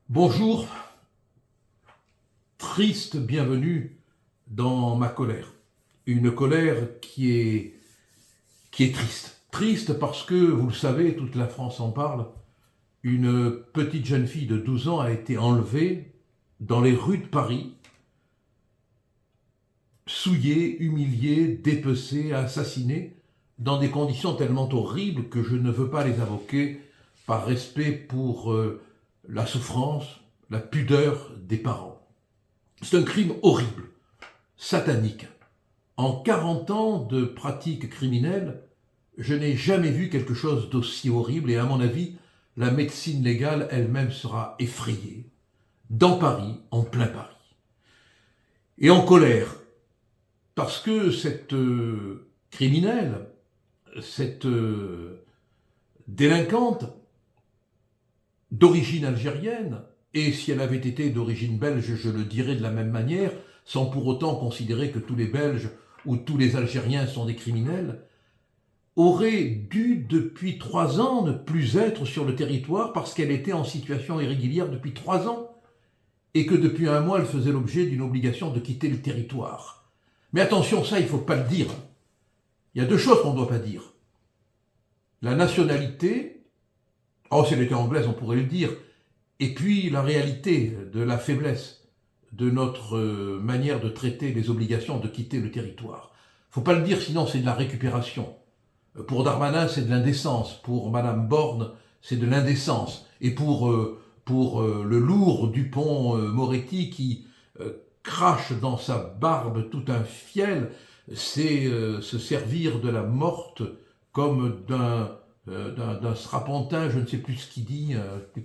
Bonjour, triste bienvenue dans ma colère. Une colère qui est triste. Triste parce que, vous le savez, toute la France en parle, une petite jeune fille de 12 ans a été enlevée dans les rues de Paris, souillée, humiliée, dépecée, assassinée, dans des conditions tellement horribles que je ne veux pas les invoquer par respect pour la souffrance, la pudeur des parents. C'est un crime horrible, satanique. En 40 ans de pratique criminelle, je n'ai jamais vu quelque chose d'aussi horrible et à mon avis, la médecine légale elle-même sera effrayée, dans Paris, en plein Paris. Et en colère, parce que cette criminelle, cette délinquante, d'origine algérienne, et si elle avait été d'origine belge, je le dirais de la même manière, sans pour autant considérer que tous les Belges ou tous les Algériens sont des criminels, aurait dû depuis 3 ans ne plus être sur le territoire parce qu'elle était en situation irrégulière depuis 3 ans et que depuis 1 mois elle faisait l'objet d'une obligation de quitter le territoire. Mais attention, ça il ne faut pas le dire. Il y a 2 choses qu'on ne doit pas dire. La nationalité, si elle était anglaise, on pourrait le dire. Et puis la réalité de la faiblesse de notre manière de traiter les obligations de quitter le territoire. Il ne faut pas le dire, sinon c'est de la récupération. Pour Darmanin, c'est de l'indécence. Pour Madame Borne, c'est de l'indécence. Et pour le lourd Dupond-Moretti qui crache dans sa barbe tout un fiel, c'est se servir de la morte comme d'un strapontin, je ne sais plus ce qu'il dit,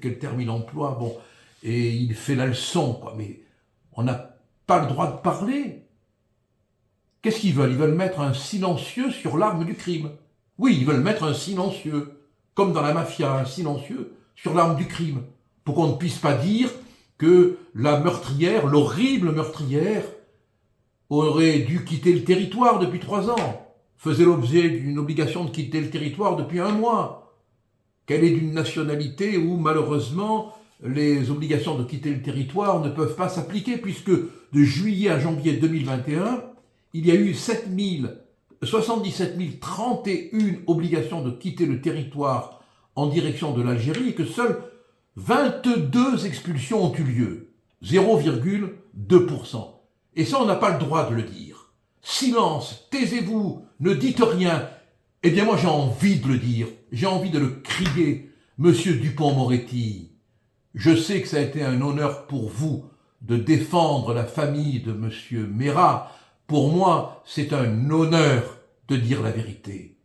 quel terme il emploie, bon, et il fait la leçon, quoi. Mais on n'a pas le droit de parler. Qu'est-ce qu'ils veulent? Ils veulent mettre un silencieux sur l'arme du crime. Oui, ils veulent mettre un silencieux, comme dans la mafia, un silencieux sur l'arme du crime, pour qu'on ne puisse pas dire que la meurtrière, l'horrible meurtrière, aurait dû quitter le territoire depuis 3 ans, faisait l'objet d'une obligation de quitter le territoire depuis 1 mois, qu'elle est d'une nationalité où malheureusement les obligations de quitter le territoire ne peuvent pas s'appliquer puisque de juillet à janvier 2021, il y a eu 77 031 obligations de quitter le territoire en direction de l'Algérie et que seules 22 expulsions ont eu lieu, 0,2%. Et ça, on n'a pas le droit de le dire. Silence, taisez-vous, ne dites rien. Eh bien moi j'ai envie de le dire, j'ai envie de le crier. Monsieur Dupond-Moretti, je sais que ça a été un honneur pour vous de défendre la famille de monsieur Meyrat. Pour moi, c'est un honneur de dire la vérité.